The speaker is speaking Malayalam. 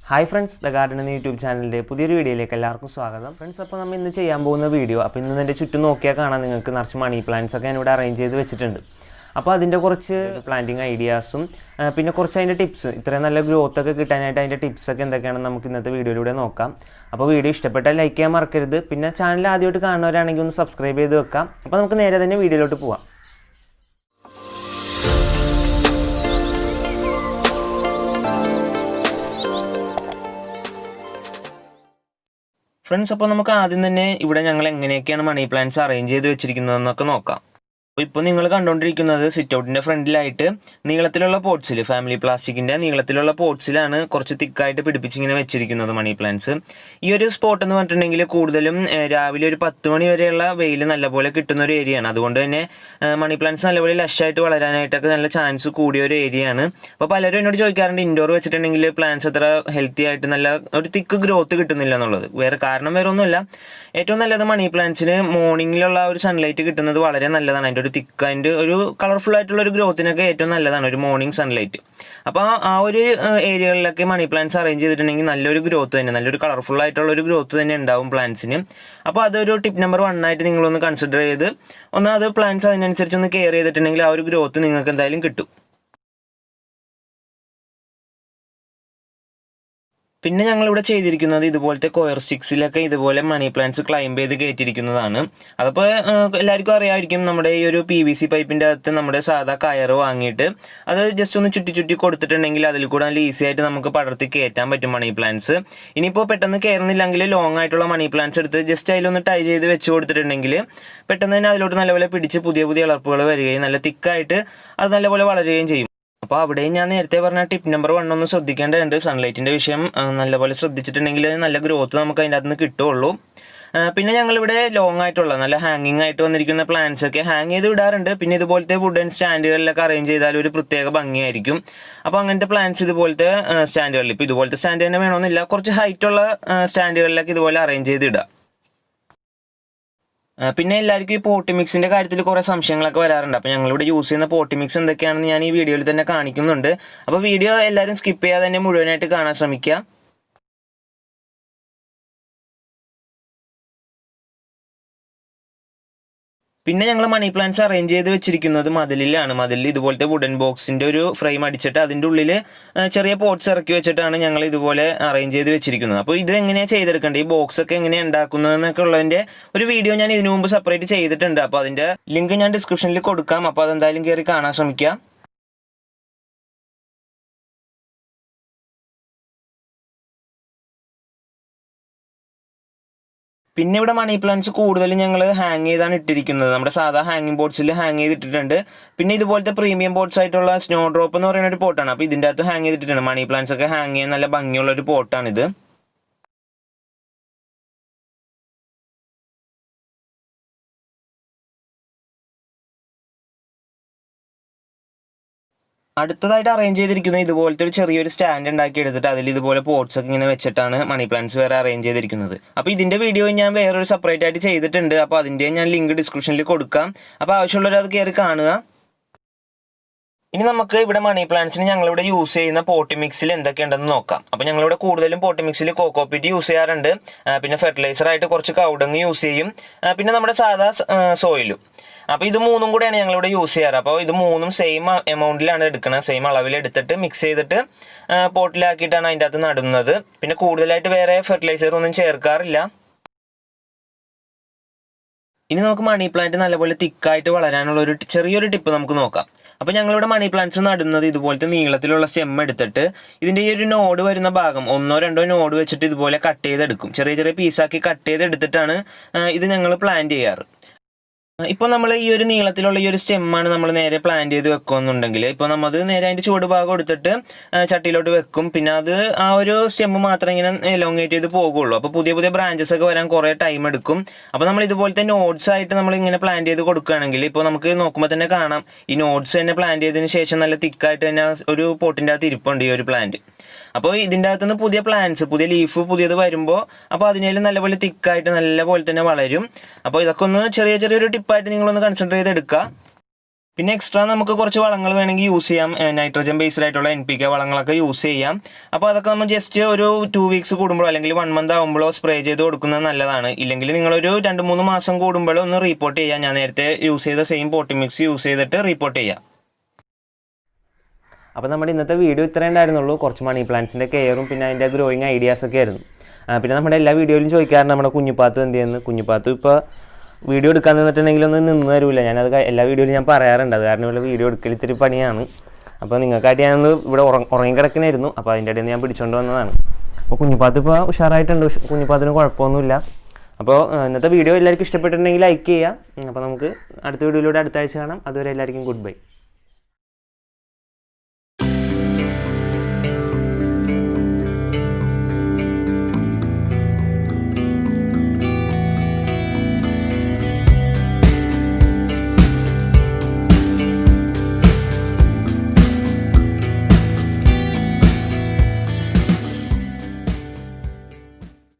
ഹായ് ഫ്രണ്ട്സ്, ദ ഗാർഡൻ എന്ന യൂട്യൂബ് ചാനലിൻ്റെ പുതിയൊരു വീഡിയോയിലേക്ക് എല്ലാവർക്കും സ്വാഗതം. ഫ്രണ്ട്സ്, അപ്പോൾ നമ്മൾ ഇന്ന് ചെയ്യാൻ പോകുന്ന വീഡിയോ, അപ്പോൾ ഇന്ന് എൻ്റെ ചുറ്റും നോക്കിയാൽ കാണാം നിങ്ങൾക്ക് നിറച്ച് മണി പ്ലാന്റ്സ് ഒക്കെ ഞാനിവിടെ അറേഞ്ച് ചെയ്ത് വെച്ചിട്ടുണ്ട്. അപ്പോൾ അതിൻ്റെ കുറച്ച് പ്ലാന്റിങ് ഐഡിയാസും പിന്നെ കുറച്ച് അതിൻ്റെ ടിപ്സ്, ഇത്രയും നല്ല ഗ്രോത്ത് ഒക്കെ കിട്ടാനായിട്ട് അതിൻ്റെ ടിപ്സൊക്കെ എന്തൊക്കെയാണെന്ന് നമുക്ക് ഇന്നത്തെ വീഡിയോയിലൂടെ നോക്കാം. അപ്പോൾ വീഡിയോ ഇഷ്ടപ്പെട്ടാൽ ലൈക്ക് ചെയ്യാൻ മറക്കരുത്. പിന്നെ ചാനൽ ആദ്യമായിട്ട് കാണുന്നവരാണെങ്കിൽ ഒന്ന് സബ്സ്ക്രൈബ് ചെയ്ത് വെക്കാം. അപ്പോൾ നമുക്ക് നേരെ തന്നെ വീഡിയോയിലോട്ട് പോവാം. ഫ്രണ്ട്സ്, അപ്പോൾ നമുക്ക് ആദ്യം തന്നെ ഇവിടെ ഞങ്ങൾ എങ്ങനെയൊക്കെയാണ് മണി പ്ലാന്റ്സ് അറേഞ്ച് ചെയ്ത് വെച്ചിരിക്കുന്നതെന്നൊക്കെ നോക്കാം. അപ്പോൾ ഇപ്പോൾ നിങ്ങൾ കണ്ടുകൊണ്ടിരിക്കുന്നത് സിറ്റ് ഔട്ടിൻ്റെ ഫ്രണ്ടിലായിട്ട് നീളത്തിലുള്ള പോട്ട്സിൽ, ഫാമിലി പ്ലാസ്റ്റിക്കിൻ്റെ നീളത്തിലുള്ള പോട്ട്സിലാണ് കുറച്ച് തിക്കായിട്ട് പിടിപ്പിച്ചിങ്ങനെ വെച്ചിരിക്കുന്നത് മണി പ്ലാന്റ്സ്. ഈ ഒരു സ്പോട്ട് എന്ന് പറഞ്ഞിട്ടുണ്ടെങ്കിൽ കൂടുതലും രാവിലെ ഒരു 10 മണി വരെയുള്ള വെയിൽ നല്ലപോലെ കിട്ടുന്ന ഒരു ഏരിയയാണ്. അതുകൊണ്ട് തന്നെ മണി പ്ലാന്റ്സ് നല്ലപോലെ ലഷായിട്ട് വളരാനായിട്ടൊക്കെ നല്ല ചാൻസ് കൂടിയ ഒരു ഏരിയയാണ്. അപ്പോൾ പലരും എന്നോട് ചോദിക്കാറുണ്ട് ഇൻഡോർ വെച്ചിട്ടുണ്ടെങ്കിൽ പ്ലാന്റ്സ് അത്ര ഹെൽത്തി ആയിട്ട് നല്ല ഒരു തിക്ക് ഗ്രോത്ത് കിട്ടുന്നില്ല എന്നുള്ളത്. കാരണം വേറെ ഒന്നുമില്ല, ഏറ്റവും നല്ലത് മണി പ്ലാന്റ്സിന് മോർണിംഗിലുള്ള ഒരു സൺലൈറ്റ് കിട്ടുന്നത് വളരെ നല്ലതാണ്. അതിൻ്റെ ഒരു തിക്ക്, അതിൻ്റെ ഒരു കളർഫുൾ ആയിട്ടുള്ള ഒരു ഗ്രോത്തിനൊക്കെ ഏറ്റവും നല്ലതാണ് ഒരു മോർണിംഗ് സൺലൈറ്റ്. അപ്പോൾ ആ ഒരു ഏരിയകളിലൊക്കെ മണി പ്ലാന്റ്സ് അറേഞ്ച് ചെയ്തിട്ടുണ്ടെങ്കിൽ നല്ലൊരു ഗ്രോത്ത് തന്നെ, നല്ലൊരു കളർഫുൾ ആയിട്ടുള്ള ഒരു ഗ്രോത്ത് തന്നെ ഉണ്ടാവും പ്ലാന്റ്സിന്. അപ്പോൾ അതൊരു ടിപ്പ് നമ്പർ 1 ആയിട്ട് നിങ്ങളൊന്ന് കൺസിഡർ ചെയ്ത് അത് പ്ലാന്റ്സ് അതിനനുസരിച്ച് ഒന്ന് കെയർ ചെയ്തിട്ടുണ്ടെങ്കിൽ ആ ഒരു ഗ്രോത്ത് നിങ്ങൾക്ക് എന്തായാലും കിട്ടും. പിന്നെ ഞങ്ങളിവിടെ ചെയ്തിരിക്കുന്നത് ഇതുപോലത്തെ കൊയർ സ്റ്റിക്സിലൊക്കെ ഇതുപോലെ മണി പ്ലാന്റ്സ് ക്ലൈംബ് ചെയ്ത് കയറ്റിയിരിക്കുന്നതാണ്. അതപ്പോൾ എല്ലാവർക്കും അറിയാമായിരിക്കും, നമ്മുടെ ഈ ഒരു PVC പൈപ്പിൻ്റെ അകത്ത് നമ്മുടെ സാധാ കയറ് വാങ്ങിയിട്ട് അത് ജസ്റ്റ് ഒന്ന് ചുറ്റി കൊടുത്തിട്ടുണ്ടെങ്കിൽ അതിൽ കൂടെ നല്ല ഈസി ആയിട്ട് നമുക്ക് പടർത്തി കയറ്റാൻ പറ്റും മണി പ്ലാന്റ്സ്. ഇനിയിപ്പോൾ പെട്ടെന്ന് കയറുന്നില്ലെങ്കിൽ ലോങ് ആയിട്ടുള്ള മണി പ്ലാന്റ്സ് എടുത്ത് ജസ്റ്റ് അതിലൊന്ന് ടൈ ചെയ്ത് വെച്ച് കൊടുത്തിട്ടുണ്ടെങ്കിൽ പെട്ടെന്ന് തന്നെ അതിലോട്ട് നല്ലപോലെ പിടിച്ച് പുതിയ ഇളർപ്പുകൾ വരികയും നല്ല തിക്കായിട്ട് അത് നല്ലപോലെ വളരുകയും ചെയ്യും. അപ്പോൾ അവിടെയും ഞാൻ നേരത്തെ പറഞ്ഞ ടിപ്പ് നമ്പർ 1 ഒന്ന് ശ്രദ്ധിക്കേണ്ടതുണ്ട്. സൺലൈറ്റിൻ്റെ വിഷയം നല്ലപോലെ ശ്രദ്ധിച്ചിട്ടുണ്ടെങ്കിൽ നല്ല ഗ്രോത്ത് നമുക്ക് അതിൻ്റെ അകത്ത് നിന്ന് കിട്ടുള്ളൂ. പിന്നെ ഞങ്ങളിവിടെ ലോങ് ആയിട്ടുള്ള നല്ല ഹാങ്ങിങ് ആയിട്ട് വന്നിരിക്കുന്ന പ്ലാന്റ്സ് ഒക്കെ ഹാങ് ചെയ്ത് വിടാറുണ്ട്. പിന്നെ ഇതുപോലത്തെ വുഡൻ സ്റ്റാൻഡുകളിലൊക്കെ അറേഞ്ച് ചെയ്താൽ ഒരു പ്രത്യേക ഭംഗിയായിരിക്കും. അപ്പോൾ അങ്ങനത്തെ പ്ലാന്റ്സ് ഇതുപോലത്തെ സ്റ്റാൻഡുകളിൽ, ഇപ്പോൾ ഇതുപോലത്തെ സ്റ്റാൻഡ് തന്നെ വേണമെന്നില്ല, കുറച്ച് ഹൈറ്റുള്ള സ്റ്റാൻഡുകളിലൊക്കെ ഇതുപോലെ അറേഞ്ച് ചെയ്ത് ഇടുക. പിന്നെ എല്ലാവർക്കും ഈ പോട്ടി മിക്സിൻ്റെ കാര്യത്തിൽ കുറേ സംശയങ്ങളൊക്കെ വരാറുണ്ട്. അപ്പോൾ ഞങ്ങളിവിടെ യൂസ് ചെയ്യുന്ന പോട്ടി മിക്സ് എന്തൊക്കെയാണെന്ന് ഞാൻ ഈ വീഡിയോയിൽ തന്നെ കാണിക്കുന്നുണ്ട്. അപ്പോൾ വീഡിയോ എല്ലാവരും സ്കിപ്പ് ചെയ്യാതെ തന്നെ മുഴുവനായിട്ട് കാണാൻ ശ്രമിക്കുക. പിന്നെ ഞങ്ങൾ മണി പ്ലാന്റ്സ് അറേഞ്ച് ചെയ്ത് വെച്ചിരിക്കുന്നത് മതിലിലാണ്. മതിലിൽ ഇതുപോലത്തെ വുഡൻ ബോക്സിൻ്റെ ഒരു ഫ്രെയിം അടിച്ചിട്ട് അതിൻ്റെ ഉള്ളിൽ ചെറിയ പോട്ട്സ് ഇറക്കി വെച്ചിട്ടാണ് ഞങ്ങൾ ഇതുപോലെ അറേഞ്ച് ചെയ്ത് വെച്ചിരിക്കുന്നത്. അപ്പോൾ ഇത് എങ്ങനെയാണ് ചെയ്തെടുക്കേണ്ടത്, ഈ ബോക്സ് ഒക്കെ എങ്ങനെയാണ് ഉണ്ടാക്കുന്നതെന്നൊക്കെ ഉള്ളതിൻ്റെ ഒരു വീഡിയോ ഞാൻ ഇതിനു മുമ്പ് സെപ്പറേറ്റ് ചെയ്തിട്ടുണ്ട്. അപ്പോൾ അതിൻ്റെ ലിങ്ക് ഞാൻ ഡിസ്ക്രിപ്ഷനിൽ കൊടുക്കാം. അപ്പോൾ അതെന്തായാലും കയറി കാണാൻ ശ്രമിക്കുക. പിന്നെ ഇവിടെ മണി പ്ലാന്റ്സ് കൂടുതലും ഞങ്ങൾ ഹാങ് ചെയ്താണ് ഇട്ടിരിക്കുന്നത്. നമ്മുടെ സാധാ ഹാങ്ങിങ് ബോർഡ്സിൽ ഹാങ് ചെയ്തിട്ടുണ്ട്. പിന്നെ ഇതുപോലത്തെ പ്രീമിയം ബോർഡ്സ് ആയിട്ടുള്ള സ്നോ ഡ്രോപ്പ് എന്ന് പറയുന്ന ഒരു പോട്ടാണ്. അപ്പോൾ ഇതിൻ്റെ അകത്ത് ഹാങ് ചെയ്തിട്ടുണ്ട്. മണി പ്ലാന്റ്സ് ഒക്കെ ഹാങ് ചെയ്യാൻ നല്ല ഭംഗിയുള്ള ഒരു പോട്ടാണിത്. അടുത്തതായിട്ട് അറേഞ്ച് ചെയ്തിരിക്കുന്നത് ഇതുപോലത്തെ ഒരു ചെറിയൊരു സ്റ്റാൻഡ് ഉണ്ടാക്കി എടുത്തിട്ട് അതിൽ ഇതുപോലെ പോട്ട്സ് ഒക്കെ ഇങ്ങനെ വെച്ചിട്ടാണ് മണി പ്ലാന്റ്സ് വേറെ അറേഞ്ച് ചെയ്തിരിക്കുന്നത്. അപ്പോൾ ഇതിൻ്റെ വീഡിയോ ഞാൻ വേറൊരു സെപ്പറേറ്റ് ആയിട്ട് ചെയ്തിട്ടുണ്ട്. അപ്പോൾ അതിൻ്റെ ഞാൻ ലിങ്ക് ഡിസ്ക്രിപ്ഷനിൽ കൊടുക്കാം. അപ്പോൾ ആവശ്യമുള്ളവർ അത് കയറി കാണുക. ഇനി നമുക്ക് ഇവിടെ മണി പ്ലാന്റ്സിന് ഞങ്ങളിവിടെ യൂസ് ചെയ്യുന്ന പോട്ടി മിക്സിൽ എന്തൊക്കെയുണ്ടെന്ന് നോക്കാം. അപ്പോൾ ഞങ്ങളിവിടെ കൂടുതലും പോട്ടി മിക്സിൽ കോക്കോപീറ്റ് യൂസ് ചെയ്യാറുണ്ട്. പിന്നെ ഫെർട്ടിലൈസർ ആയിട്ട് കുറച്ച് കൗഡങ് യൂസ് ചെയ്യും. പിന്നെ നമ്മുടെ സാധാ സോയിലും. അപ്പോൾ ഇത് 3ഉം കൂടെയാണ് ഞങ്ങളിവിടെ യൂസ് ചെയ്യാറ്. അപ്പോൾ ഇത് 3ഉം സെയിം എമൗണ്ടിലാണ് എടുക്കുന്നത്. സെയിം അളവിൽ എടുത്തിട്ട് മിക്സ് ചെയ്തിട്ട് പോട്ടിലാക്കിയിട്ടാണ് അതിൻ്റെ അകത്ത് നടുന്നത്. പിന്നെ കൂടുതലായിട്ട് വേറെ ഫെർട്ടിലൈസർ ഒന്നും ചേർക്കാറില്ല. ഇനി നമുക്ക് മണി പ്ലാന്റ് നല്ലപോലെ തിക്കായിട്ട് വളരാനുള്ള ഒരു ചെറിയൊരു ടിപ്പ് നമുക്ക് നോക്കാം. അപ്പോൾ ഞങ്ങളിവിടെ മണി പ്ലാന്റ്സ് നടുന്നത് ഇതുപോലത്തെ നീളത്തിലുള്ള സ്റ്റെം എടുത്തിട്ട് ഇതിൻ്റെ ഈ ഒരു നോഡ് വരുന്ന ഭാഗം 1-2 നോഡ് വെച്ചിട്ട് ഇതുപോലെ കട്ട് ചെയ്തെടുക്കും. ചെറിയ പീസാക്കി കട്ട് ചെയ്തെടുത്തിട്ടാണ് ഇത് ഞങ്ങൾ പ്ലാന്റ് ചെയ്യാറ്. ഇപ്പോൾ നമ്മൾ ഈ ഒരു നീളത്തിലുള്ള ഈ ഒരു സ്റ്റെമ്മാണ് നമ്മൾ നേരെ പ്ലാന്റ് ചെയ്ത് വെക്കുമെന്നുണ്ടെങ്കിൽ ഇപ്പോൾ നമ്മൾ നേരെ അതിൻ്റെ ചുവട് ഭാഗം എടുത്തിട്ട് ചട്ടിയിലോട്ട് വെക്കും. പിന്നെ അത് ആ ഒരു സ്റ്റെമ്മ് മാത്രം ഇങ്ങനെ എലോങ്ങേറ്റ് ചെയ്ത് പോകുള്ളൂ. അപ്പോൾ പുതിയ ബ്രാഞ്ചസ് ഒക്കെ വരാൻ കുറേ ടൈം എടുക്കും. അപ്പോൾ നമ്മൾ ഇതുപോലത്തെ നോട്ട്സ് ആയിട്ട് നമ്മൾ ഇങ്ങനെ പ്ലാന്റ് ചെയ്ത് കൊടുക്കുകയാണെങ്കിൽ ഇപ്പോൾ നമുക്ക് നോക്കുമ്പോൾ തന്നെ കാണാം, ഈ നോട്ട്സ് തന്നെ പ്ലാന്റ് ചെയ്തതിന് ശേഷം നല്ല തിക്കായിട്ട് തന്നെ ഒരു പോട്ടിൻ്റെ അകത്ത് ഇരിപ്പുണ്ട് ഈ ഒരു പ്ലാന്റ്. അപ്പോൾ ഇതിൻ്റെ അകത്തുനിന്ന് പുതിയ പ്ലാന്റ്സ്, പുതിയ ലീഫ് പുതിയത് വരുമ്പോൾ അപ്പോൾ അതിനേലും നല്ലപോലെ തിക്കായിട്ട് നല്ലപോലെ തന്നെ വളരും. അപ്പോൾ ഇതൊക്കെ ഒന്ന് ചെറിയൊരു ടിപ്പായിട്ട് നിങ്ങളൊന്ന് കൺസിഡർ ചെയ്തെടുക്കുക. പിന്നെ എക്സ്ട്രാ നമുക്ക് കുറച്ച് വളങ്ങൾ വേണമെങ്കിൽ യൂസ് ചെയ്യാം. നൈട്രജൻ ബേസ്ഡ് ആയിട്ടുള്ള NPK വളങ്ങളൊക്കെ യൂസ് ചെയ്യാം. അപ്പോൾ അതൊക്കെ നമ്മൾ ജസ്റ്റ് ഒരു 2 വീക്സ് കൂടുമ്പോഴോ അല്ലെങ്കിൽ 1 മന്ത് ആകുമ്പോഴോ സ്പ്രേ ചെയ്ത് കൊടുക്കുന്നത് നല്ലതാണ്. ഇല്ലെങ്കിൽ നിങ്ങളൊരു 2-3 മാസം കൂടുമ്പോഴോ ഒന്ന് റിപ്പോർട്ട് ചെയ്യാം. ഞാൻ നേരത്തെ യൂസ് ചെയ്ത സെയിം പോട്ടി മിക്സ് യൂസ് ചെയ്തിട്ട് റിപ്പോർട്ട് ചെയ്യാം. അപ്പോൾ നമ്മുടെ ഇന്നത്തെ വീഡിയോ ഇത്രയേ ഉണ്ടായിരുന്നുള്ളൂ. കുറച്ച് മണി പ്ലാന്റ്സിൻ്റെ കെയറും പിന്നെ അതിൻ്റെ ഗ്രോയിങ് ഐഡിയാസൊക്കെ ആയിരുന്നു. പിന്നെ നമ്മുടെ എല്ലാ വീഡിയോയിലും ചോദിക്കാറുണ്ട് നമ്മുടെ കുഞ്ഞിപ്പാത്തു എന്ത് ചെയ്യുന്നു. കുഞ്ഞിപ്പാത്തു ഇപ്പോൾ വീഡിയോ എടുക്കാൻ നിന്നിട്ടുണ്ടെങ്കിൽ ഒന്നും നിന്ന് തരില്ല. ഞാനത് എല്ലാ വീഡിയോയിലും ഞാൻ പറയാറുണ്ട്. അത് കാരണം ഇവിടെ വീഡിയോ എടുക്കൽ ഇത്തിരി പണിയാണ്. അപ്പോൾ നിങ്ങൾക്കായിട്ട് ഞാനൊന്ന് ഇവിടെ ഉറങ്ങിക്കിടക്കണായിരുന്നു. അപ്പോൾ അതിൻ്റെ ഇടയിൽ ഞാൻ പിടിച്ചുകൊണ്ട് വന്നതാണ്. അപ്പോൾ കുഞ്ഞിപ്പാത്ത് ഇപ്പോൾ ഉഷാറായിട്ടുണ്ട്. കുഞ്ഞിപ്പാത്തിന് കുഴപ്പമൊന്നുമില്ല. അപ്പോൾ ഇന്നത്തെ വീഡിയോ എല്ലാവർക്കും ഇഷ്ടപ്പെട്ടിട്ടുണ്ടെങ്കിൽ ലൈക്ക് ചെയ്യാം. അപ്പോൾ നമുക്ക് അടുത്ത വീഡിയോയിലൂടെ അടുത്ത ആഴ്ച കാണാം. അതുവരെ എല്ലാവർക്കും ഗുഡ് ബൈ.